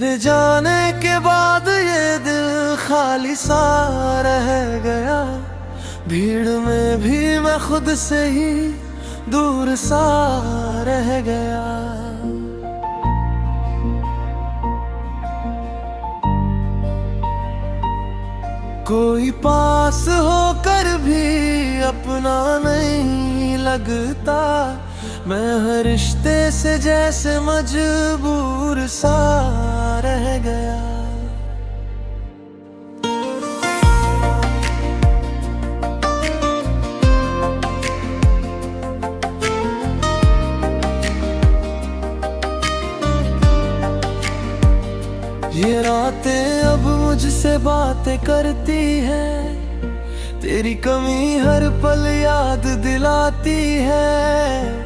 तेरे जाने के बाद ये दिल खाली सा रह गया। भीड़ में भी मैं खुद से ही दूर सा रह गया। कोई पास होकर भी अपना नहीं लगता। मैं हर रिश्ते से जैसे मजबूर सा रह गया। ये रातें अब मुझसे बातें करती हैं। तेरी कमी हर पल याद दिलाती है।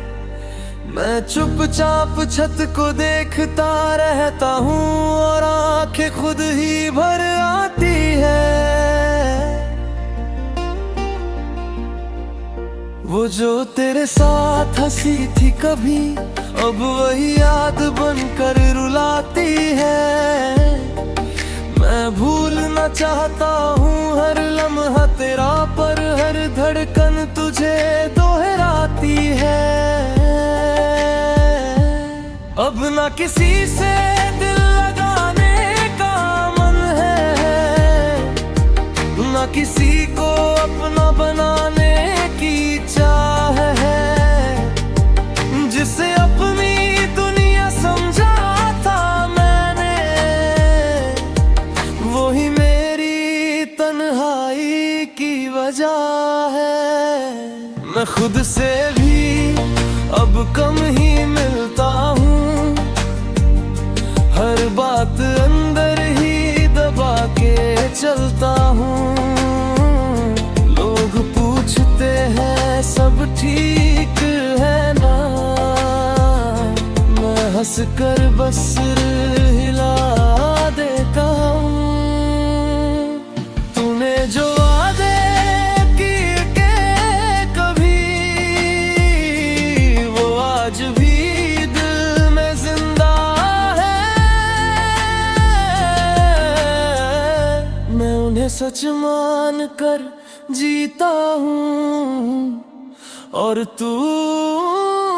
मैं चुपचाप छत को देखता रहता हूँ और आंखें खुद ही भर आती है। वो जो तेरे साथ हंसी थी कभी, अब वही याद बनकर रुलाती है। मैं भूलना चाहता हूँ हर लम्हा तेरा, पर हर धड़कन तुझे दोहराती है। अब ना किसी से दिल लगाने का मन है, ना किसी को अपना बनाने की चाह है। जिसे अपनी दुनिया समझा था मैंने, वो ही मेरी तन्हाई की वजह है। मैं खुद से भी अब कम ही मिलता हूँ। हर बात अंदर ही दबा के चलता हूँ। लोग पूछते हैं सब ठीक है ना, मैं हंस कर बस सिर हिला देता हूँ। तूने जो वादे किए के कभी, वो आज भी दिल में जिंदा है। मैं उन्हें सच मान कर जीता हूँ और तू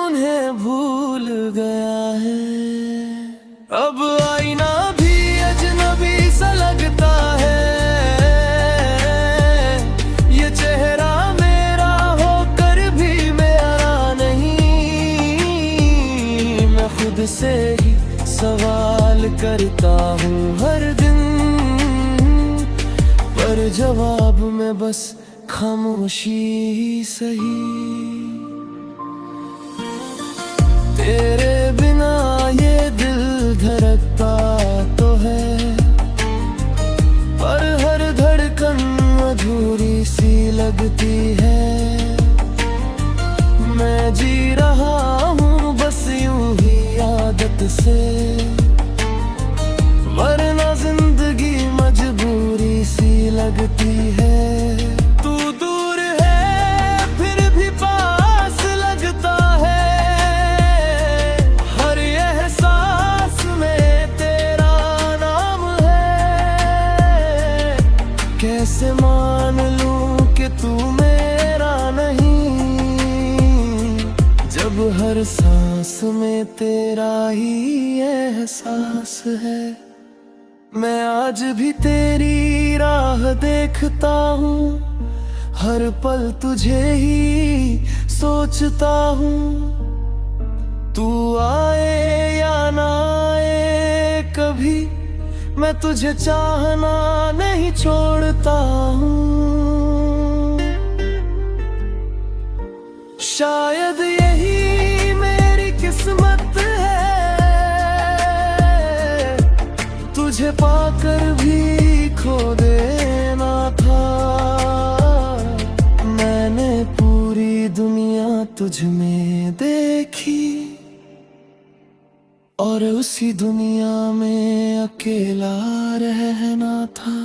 उन्हें भूल गया है। अब आईना भी अजनबी सा लगता है। ये चेहरा मेरा होकर भी मेरा नहीं। मैं खुद से ही सवाल करता हूँ हर दिन, पर जवाब में बस खामोशी ही सही। तेरे बिना ये दिल धड़कता तो है, पर हर धड़कन अधूरी सी लगती है। मैं जी रहा हूँ बस यूं ही आदत से, वरना जिंदगी मजबूरी सी लगती है। तू दूर है फिर भी पास लगता है। हर एहसास में तेरा नाम है। कैसे मान लूं कि तू मेरा नहीं, जब हर सांस में तेरा ही एहसास है। मैं आज भी तेरी राह देखता हूँ, हर पल तुझे ही सोचता हूँ। तू आए या ना आए कभी, मैं तुझे चाहना नहीं छोड़ता हूँ। शायद यही मेरी किस्मत है, तुझे पाकर भी खो देना था। मैंने पूरी दुनिया तुझ में देखी, और उसी दुनिया में अकेला रहना था।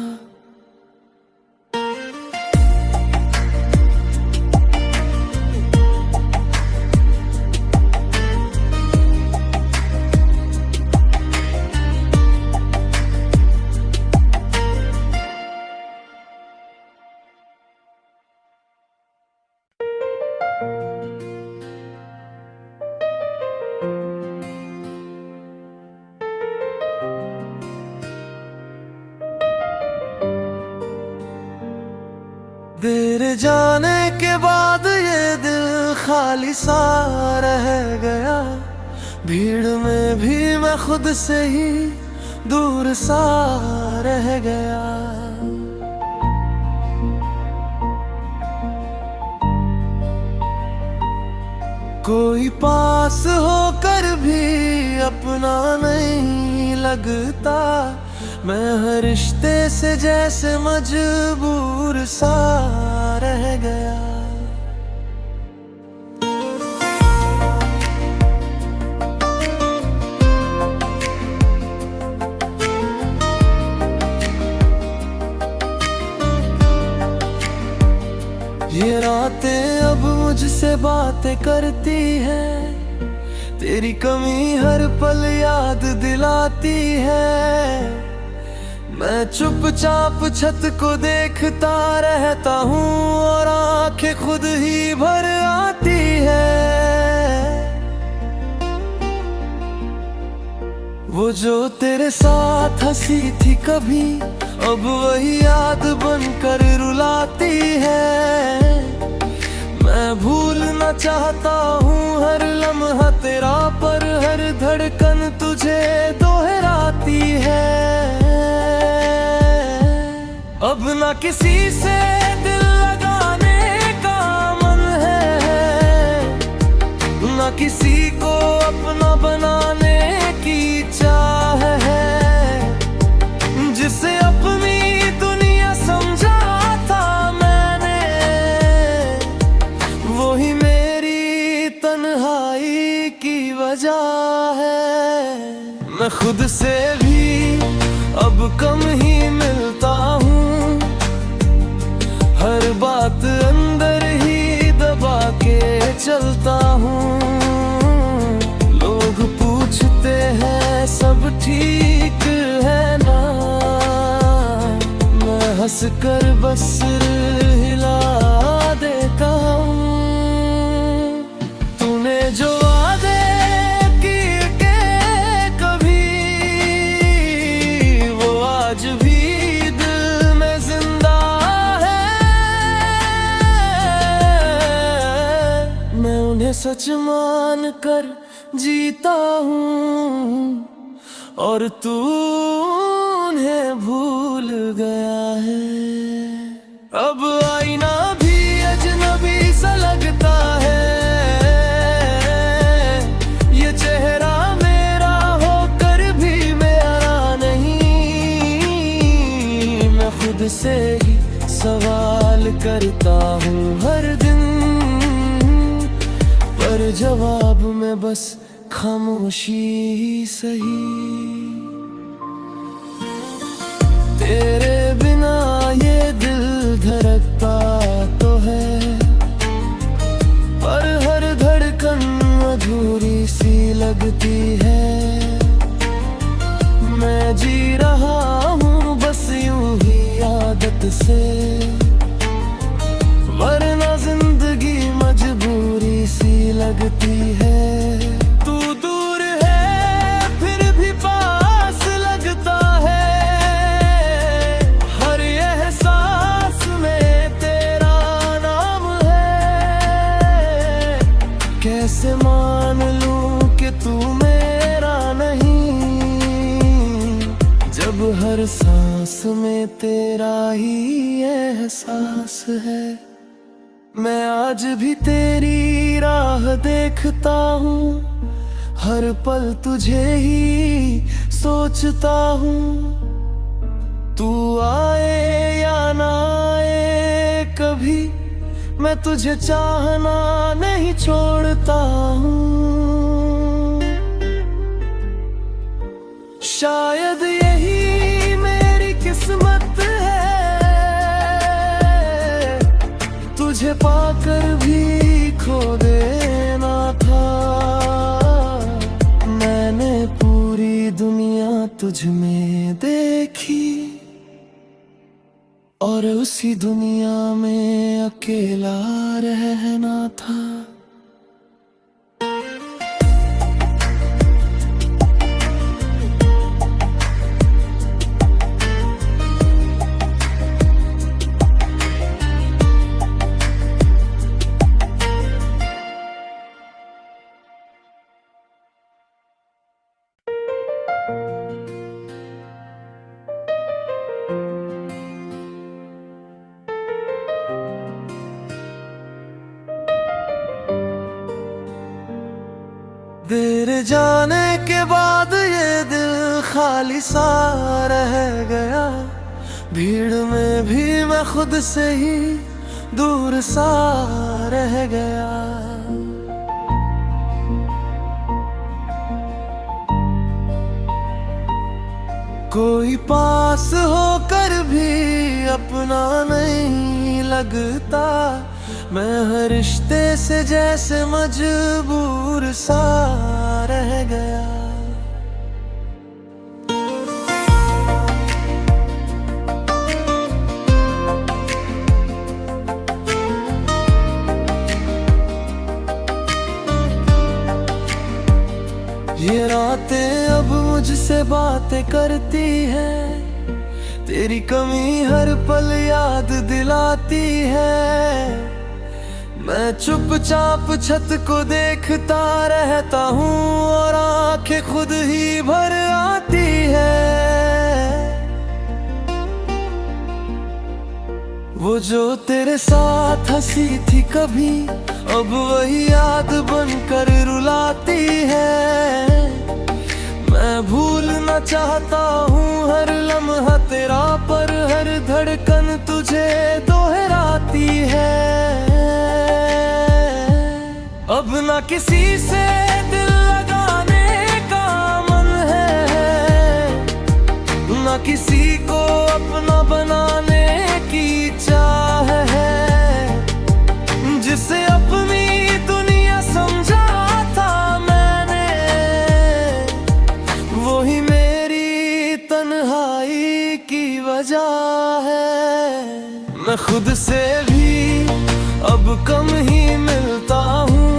देर जाने के बाद ये दिल खाली सा रह गया, भीड़ में भी मैं खुद से ही दूर सा रह गया। कोई पास होकर भी अपना नहीं लगता, मैं हर रिश्ते से जैसे मजबूर सा रह गया। ये रातें अब मुझसे बातें करती हैं, तेरी कमी हर पल याद दिलाती है। मैं चुपचाप छत को देखता रहता हूँ और आंखें खुद ही भर आती है। वो जो तेरे साथ हंसी थी कभी, अब वही याद बनकर रुलाती है। मैं भूलना चाहता हूँ हर लम्हा तेरा, पर हर धड़कन तुझे दोहराती है। अब ना किसी से दिल लगाने का मन है, ना किसी को अपना बनाने की चाह है। जिसे अपनी दुनिया समझा था मैंने, वही मेरी तन्हाई की वजह है। मैं खुद से भी अब कम ही मिलता हूँ, हर बात अंदर ही दबा के चलता हूँ। लोग पूछते हैं सब ठीक है ना, मैं हंस कर बस सिर हिला देता हूँ। तूने जो वादे किए के कभी, वो आज भी दिल में जिंदा है। मैं उन्हें सच मान कर जीता हूँ, और तू उन्हें भूल गया है। अब आईना भी अजनबी सा लगता है, ये चेहरा मेरा होकर भी मेरा नहीं। मैं खुद से ही सवाल करता हूँ हर दिन, पर जवाब में बस खामोशी ही सही। तेरे बिना ये दिल धड़कता तो है, पर हर धड़कन अधूरी सी लगती है। मैं जी रहा हूँ बस यूं ही आदत से, वरना जिंदगी मजबूरी सी लगती है। तू दूर है फिर भी पास लगता है, हर एहसास में तेरा नाम है। कैसे मान लूं कि तू मेरा नहीं, जब हर सांस में तेरा ही एहसास है। मैं आज भी तेरी राह देखता हूँ, हर पल तुझे ही सोचता हूँ। तू आए या ना आए कभी, मैं तुझे चाहना नहीं छोड़ता हूँ। शायद यही मेरी किस्मत है, तुझे पाकर भी खो देना था। मैंने पूरी दुनिया तुझ में देखी, और उसी दुनिया में अकेला रहना था। जाने के बाद ये दिल खाली सा रह गया, भीड़ में भी मैं खुद से ही दूर सा रह गया। कोई पास होकर भी अपना नहीं लगता, मैं हर रिश्ते से जैसे मजबूर सा रह गया। ये रातें अब मुझसे बातें करती हैं, तेरी कमी हर पल याद दिलाती है। मैं चुपचाप छत को देखता रहता हूँ और आंखें खुद ही भर आती है। वो जो तेरे साथ हंसी थी कभी, अब वही याद बनकर रुलाती है। मैं भूलना चाहता हूँ हर लम्हा तेरा, पर हर धड़कन तुझे दोहराती है। अब ना किसी से दिल लगाने का मन है, ना किसी को अपना बनाने की चाह है। जिसे अपनी दुनिया समझा था मैंने, वही मेरी तन्हाई की वजह है। मैं खुद से भी अब कम ही मिलता हूँ,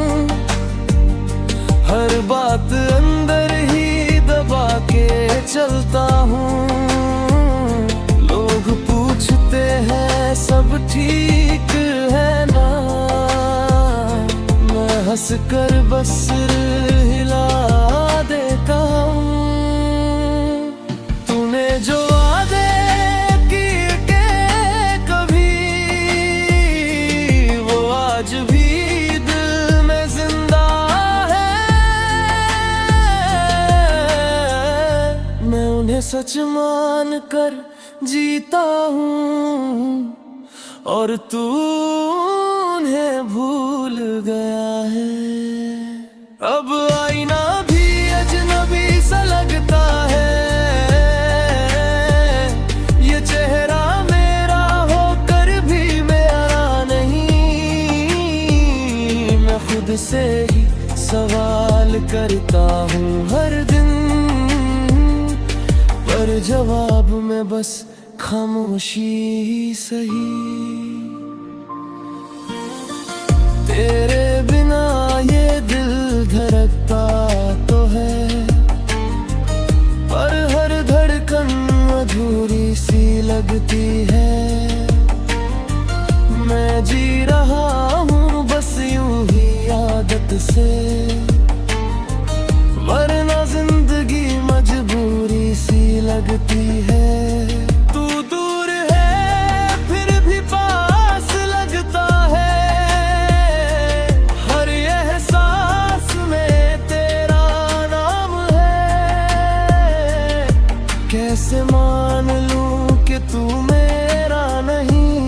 हर बात अंदर ही दबा के चलता हूँ। लोग पूछते हैं सब ठीक है ना, मैं हंस कर बस सिर हिला देता हूँ। तूने जो वादे किए के कभी, वो आज भी दिल में जिंदा है। मैं उन्हें सच मान कर जीता हूँ, और तू उन्हें भूल गया है। अब आईना भी अजनबी सा लगता है, ये चेहरा मेरा होकर भी मेरा नहीं। मैं खुद से ही सवाल करता हूँ हर दिन, पर जवाब में बस खामोशी ही सही। तेरे बिना ये दिल धड़कता तो है, पर हर धड़कन अधूरी सी लगती है। मैं जी रहा हूँ बस यूं ही आदत से, वरना जिंदगी मजबूरी सी लगती है। तू दूर है फिर भी पास लगता है, हर एहसास में तेरा नाम है। कैसे मान लूं कि तू मेरा नहीं,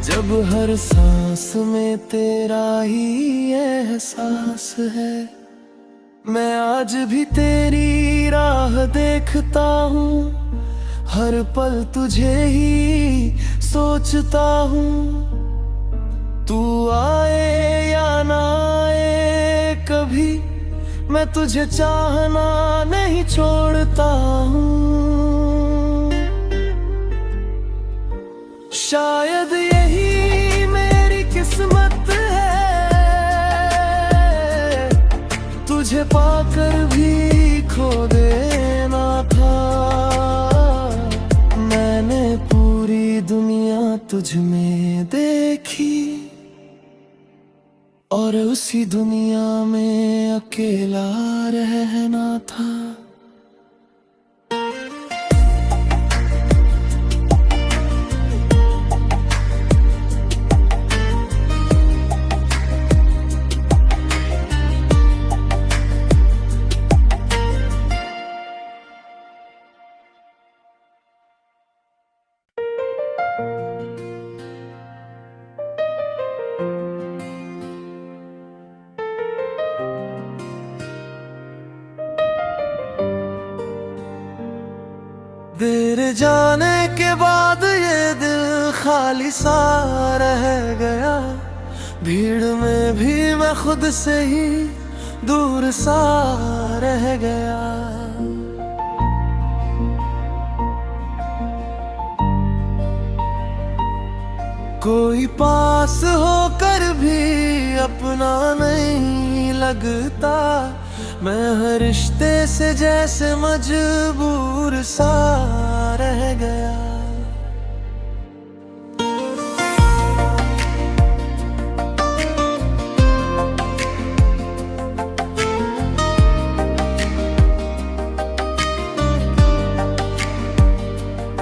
जब हर सांस में तेरा ही एहसास है। मैं आज भी तेरी राह देखता हूँ, हर पल तुझे ही सोचता हूँ। तू आए या ना आए कभी, मैं तुझे चाहना नहीं छोड़ता हूँ। शायद यही मेरी किस्मत है, तुझे पाकर भी खो देना था। मैंने पूरी दुनिया तुझ में देखी, और उसी दुनिया में अकेला रहना था। तेरे जाने के बाद ये दिल खाली सा रह गया, भीड़ में भी मैं खुद से ही दूर सा रह गया। कोई पास होकर भी अपना नहीं लगता, मैं हर रिश्ते से जैसे मजबूर सा रह गया।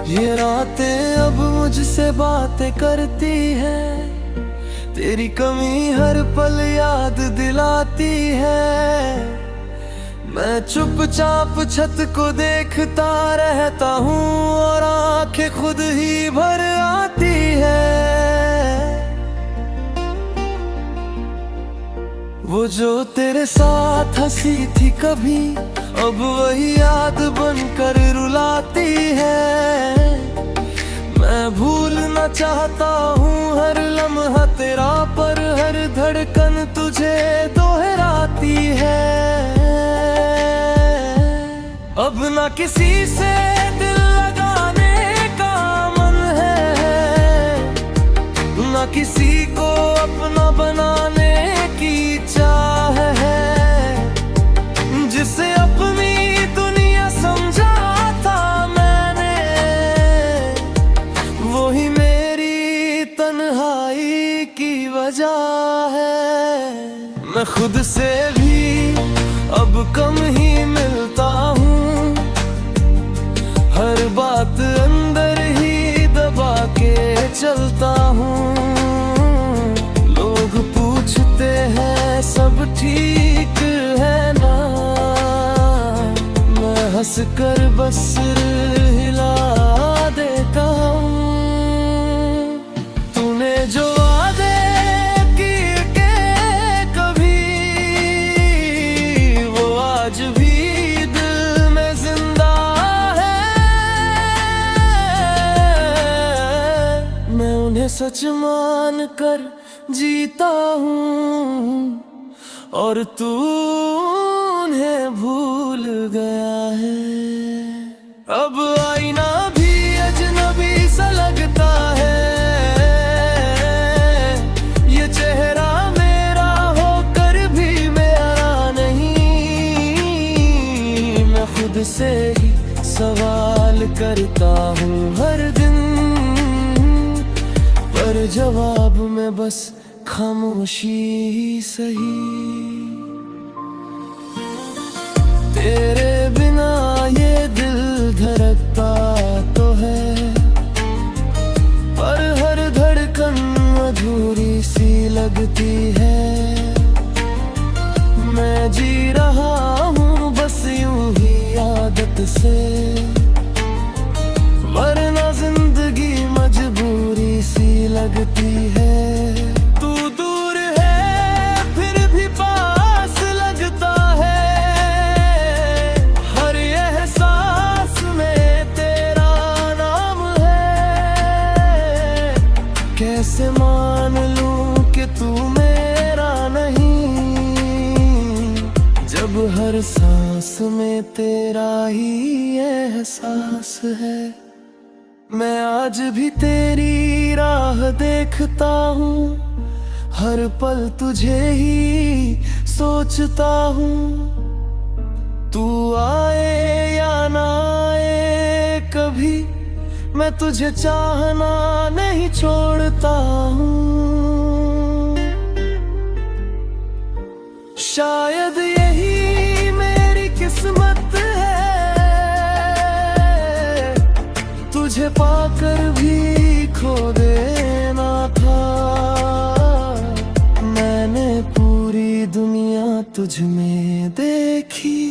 ये रातें अब मुझसे बातें करती है, तेरी कमी हर पल याद दिलाती है। मैं चुपचाप छत को देखता रहता हूँ और आंखें खुद ही भर आती है। वो जो तेरे साथ हंसी थी कभी, अब वही याद बनकर रुलाती है। मैं भूलना चाहता हूँ हर लम्हा तेरा, पर हर धड़कन तुझे दोहराती है। अब ना किसी से दिल लगाने का मन है, ना किसी को अपना बनाने की चाह है। जिसे अपनी दुनिया समझा था मैंने, वो ही मेरी तन्हाई की वजह है। मैं खुद से भी अब कम ही मिलता हूँ, हर बात अंदर ही दबा के चलता हूँ। लोग पूछते हैं सब ठीक है ना, मैं हंस कर बस सिर हिला देता हूँ। तूने जो वादे किए के कभी, वो आज भी दिल में जिंदा है। मैं उन्हें सच मान कर जीता हूँ, और तू उन्हें भूल गया है। अब आईना भी अजनबी सा लगता है, ये चेहरा मेरा होकर भी मेरा नहीं। मैं खुद से ही सवाल करता हूँ हर दिन, पर जवाब में बस खामोशी ही सही। तेरे बिना ये दिल धड़कता तो है, पर हर धड़कन अधूरी सी लगती है। मैं जी रहा हूँ बस यूं ही आदत से, वरना जिंदगी मजबूरी सी लगती है। तू दूर है फिर भी पास लगता है, हर एहसास में तेरा नाम है। कैसे मान लूं कि तू मेरा नहीं, जब हर सांस में तेरा ही एहसास है। मैं आज भी तेरी राह देखता हूँ, हर पल तुझे ही सोचता हूँ। तू आए या ना आए कभी, मैं तुझे चाहना नहीं छोड़ता हूँ। शायद यही मेरी किस्मत है, तुझे पाकर भी खो देना था। मैंने पूरी दुनिया तुझ में देखी,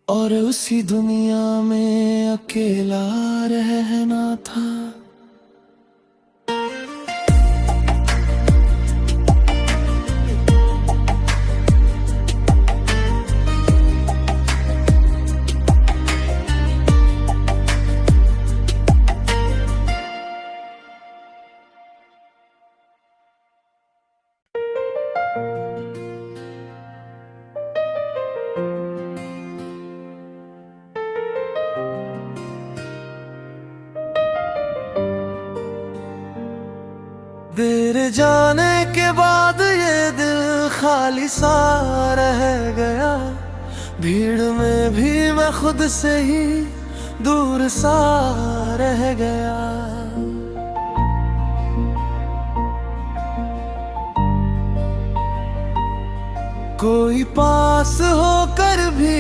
और उसी दुनिया में अकेला रहना था। तेरे जाने के बाद ये दिल खाली सा रह गया, भीड़ में भी मैं खुद से ही दूर सा रह गया। कोई पास होकर भी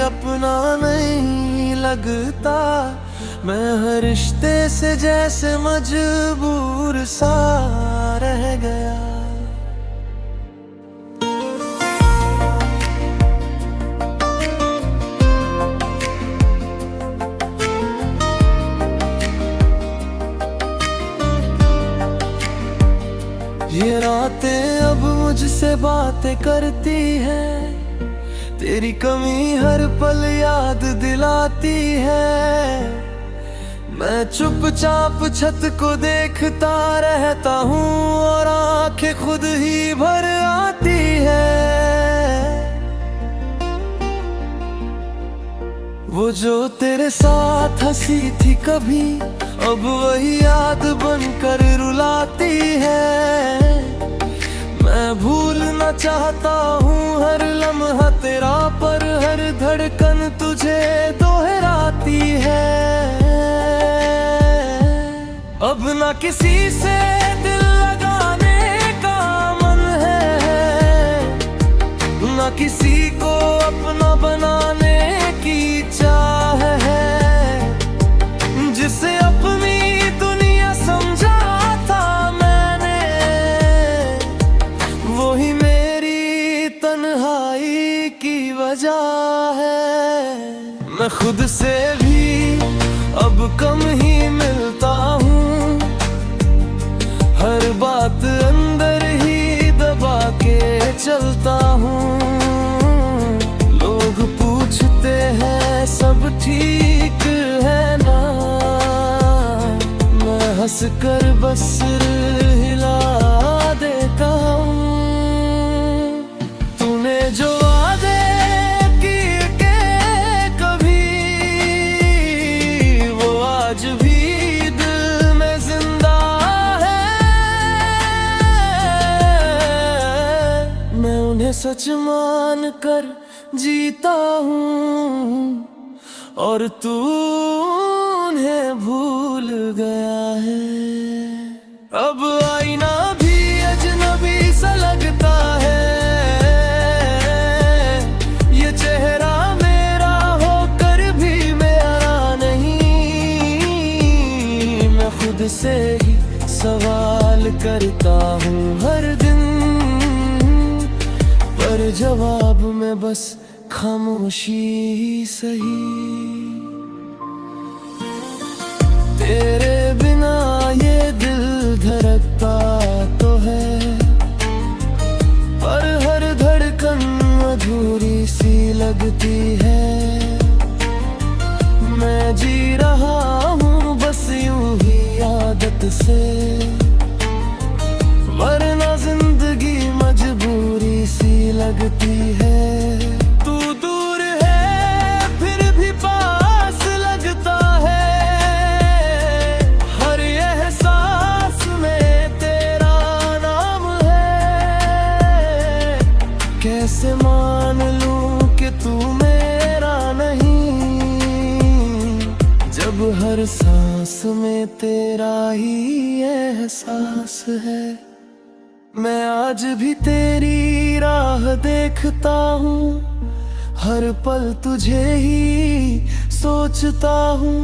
अपना नहीं लगता, मैं हर रिश्ते से जैसे मजबूर सा रह गया। ये रातें अब मुझसे बातें करती हैं, तेरी कमी हर पल याद दिलाती है। मैं चुपचाप छत को देखता रहता हूँ और आंखें खुद ही भर आती है। वो जो तेरे साथ हंसी थी कभी, अब वही याद बनकर रुलाती है। मैं भूलना चाहता हूँ हर लम्हा तेरा, पर हर धड़कन तुझे दोहराती है। अब ना किसी से दिल लगाने का मन है, ना किसी को अपना बनाने की चाह है। जिसे अपनी दुनिया समझा था मैंने, वही मेरी तन्हाई की वजह है। मैं खुद से भी अब कम ही मिलता हूँ, हर बात अंदर ही दबा के चलता हूँ। लोग पूछते हैं सब ठीक है ना, मैं हंस कर बस सिर हिला देता हूँ। तूने जो वादे किए के कभी, वो आज भी दिल में जिंदा है। मैं उन्हें सच मान कर जीता हूँ, और तू उन्हें भूल गया है। अब आईना भी अजनबी सा लगता है, ये चेहरा मेरा होकर भी मेरा नहीं। मैं खुद से ही सवाल करता हूँ हर दिन, पर जवाब में बस खामोशी सही। तेरे बिना ये दिल धड़कता तो है, पर हर धड़कन अधूरी सी लगती है। मैं जी रहा हूँ बस यूं ही आदत से, वरना जिंदगी मजबूरी सी लगती है। तू दूर है फिर भी पास लगता है, हर एहसास में तेरा नाम है। कैसे मान लूं कि तू मेरा नहीं, जब हर सांस में तेरा ही एहसास है। मैं आज भी तेरी राह देखता हूँ, हर पल तुझे ही सोचता हूँ।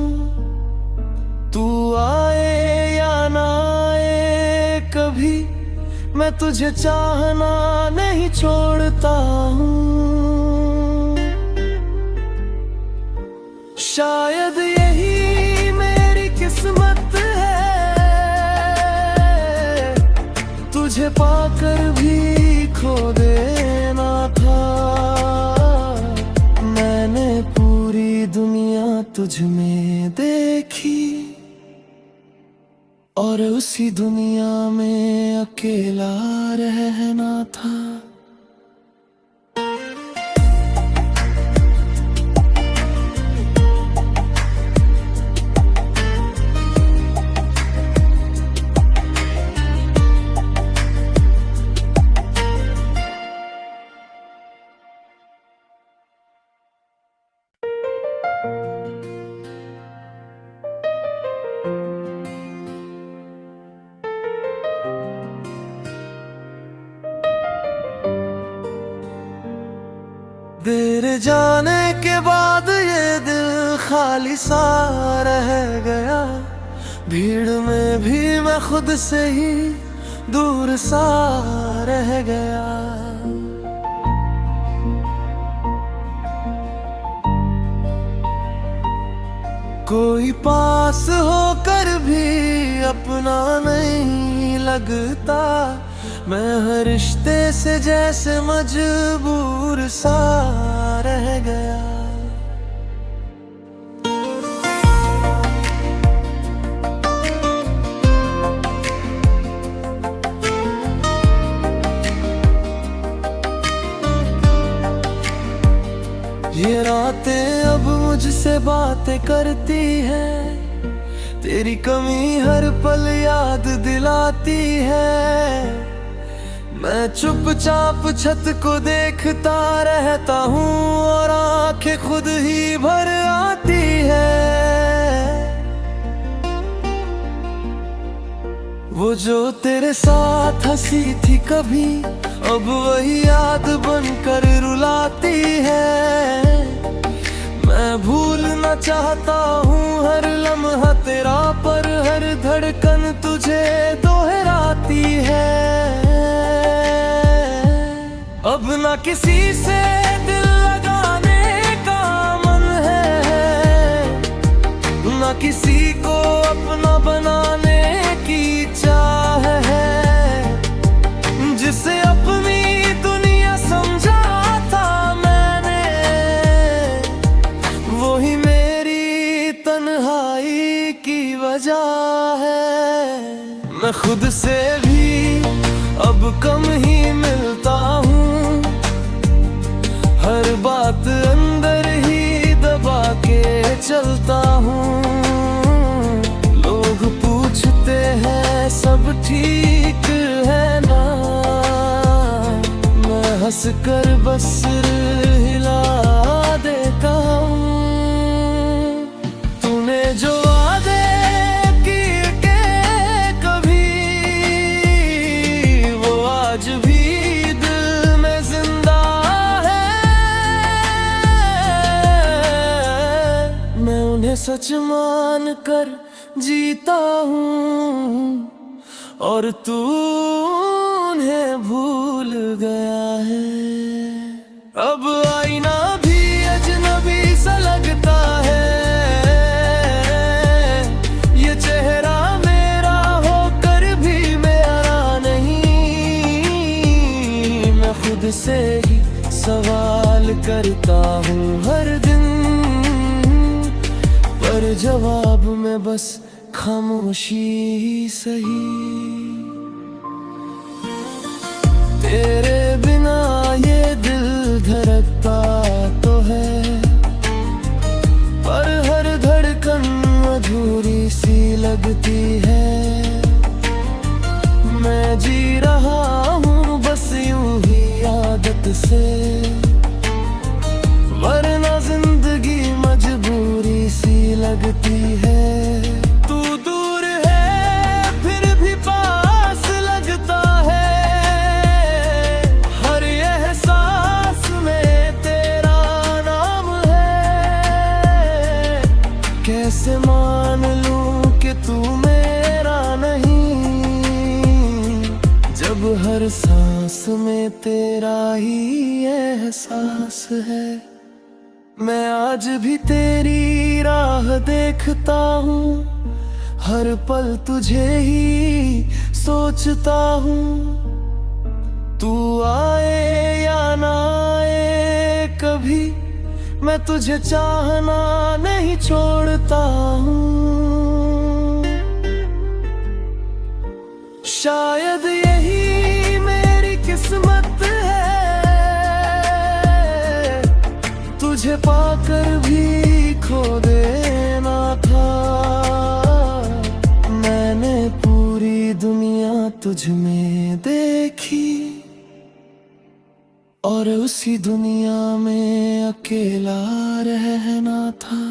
तू आए या ना आए कभी, मैं तुझे चाहना नहीं छोड़ता हूँ। शायद यही मेरी किस्मत है, तुझे पाकर भी खो देना था। मैंने पूरी दुनिया तुझ में देखी, और उसी दुनिया में अकेला रहना था। तेरे जाने के बाद ये दिल खाली सा रह गया, भीड़ में भी मैं खुद से ही दूर सा रह गया। कोई पास होकर भी अपना नहीं लगता, मैं हर रिश्ते से जैसे मजबूर सा रह गया। ये रातें अब मुझसे बातें करती हैं, तेरी कमी हर पल याद दिलाती है। मैं चुपचाप छत को देखता रहता हूँ और आंखें खुद ही भर आती है। वो जो तेरे साथ हंसी थी कभी, अब वही याद बनकर रुलाती है। मैं भूलना चाहता हूँ हर लम्हा तेरा, पर हर धड़कन तुझे दोहराती है। अब ना किसी से दिल लगाने का मन है, ना किसी को अपना बनाने की चाह है। जिसे अपनी दुनिया समझा था मैंने, वही मेरी तन्हाई की वजह है। मैं खुद से भी अब कम ही मिलता हूँ, हर बात अंदर ही दबा के चलता हूँ। लोग पूछते हैं सब ठीक है ना, मैं हंस कर बस सिर हिला देता हूँ। तूने जो वादे किए के कभी, वो आज भी दिल में जिंदा है। मैं उन्हें सच मान कर जीता हूँ, और तू उन्हें भूल गया है। अब आईना भी अजनबी सा लगता है, ये चेहरा मेरा होकर भी मेरा नहीं। मैं खुद से ही सवाल करता हूँ हर दिन, पर जवाब में बस खामोशी सही। तेरे बिना ये दिल धड़कता तो है, पर हर धड़कन अधूरी सी लगती है। मैं जी रहा हूँ बस यूं ही आदत से, वरना जिंदगी मजबूरी सी लगती है। तू दूर है फिर भी पास लगता है, हर एहसास में तेरा नाम है। कैसे मान लूं कि तू मेरा नहीं, जब हर सांस में तेरा ही एहसास है। मैं आज भी तेरी राह देखता हूँ, हर पल तुझे ही सोचता हूँ। तू आए या ना आए कभी, मैं तुझे चाहना नहीं छोड़ता हूँ। शायद यही मेरी किस्मत है, तुझे पाकर भी खो देना था। मैंने पूरी दुनिया तुझ में देखी, और उसी दुनिया में अकेला रहना था।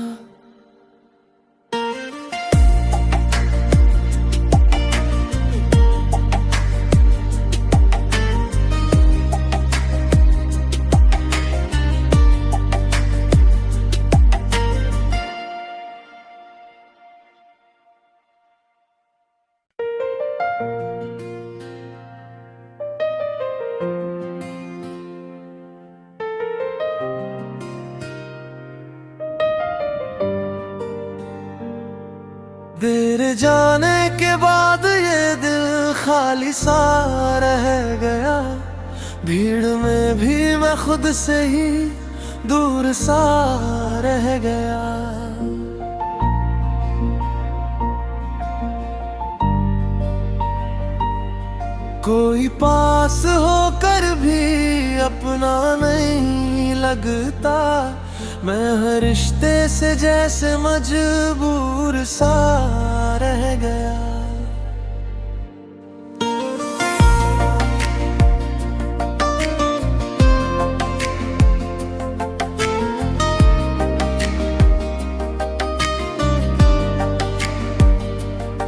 तेरे जाने के बाद ये दिल खाली सा रह गया, भीड़ में भी मैं खुद से ही दूर सा रह गया। कोई पास होकर भी अपना नहीं लगता, मैं हर रिश्ते से जैसे मजबूर सा रह गया।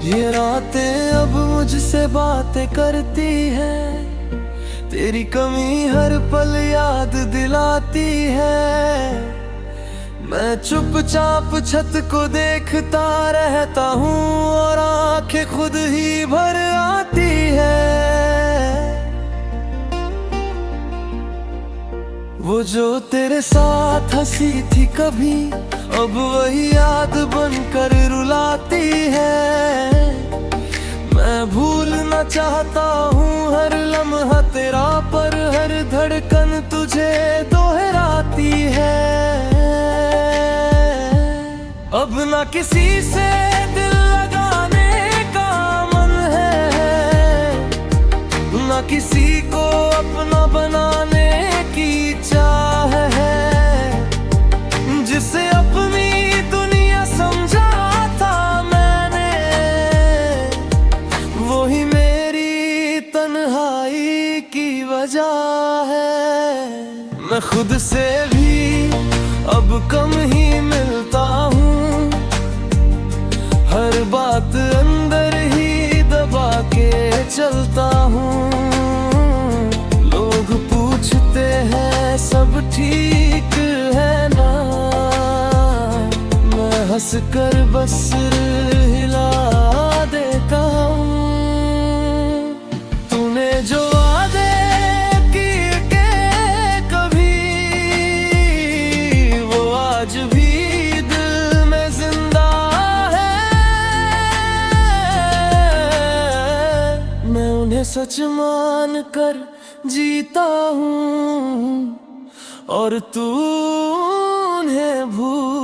ये रातें अब मुझसे बातें करती हैं, तेरी कमी हर पल याद दिलाती है। मैं चुपचाप छत को देखता रहता हूँ और आंखें खुद ही भर आती है। वो जो तेरे साथ हंसी थी कभी, अब वही याद बनकर रुलाती है। मैं भूलना चाहता हूँ हर लम्हा तेरा, पर हर धड़कन तुझे दोहराती है। अब ना किसी से दिल लगाने का मन है, ना किसी को अपना बनाने की चाह है। जिसे अपनी दुनिया समझा था मैंने, वो ही मेरी तन्हाई की वजह है। मैं खुद से भी अब कम ही मिलता हूँ, हर बात अंदर ही दबा के चलता हूँ। लोग पूछते हैं सब ठीक है ना, मैं हंस कर बस सिर हिला देता हूँ। तूने जो वादे किए के कभी, वो आज भी दिल में जिंदा है। मैं उन्हें सच मान कर जीता हूँ और तू उन्हें भूल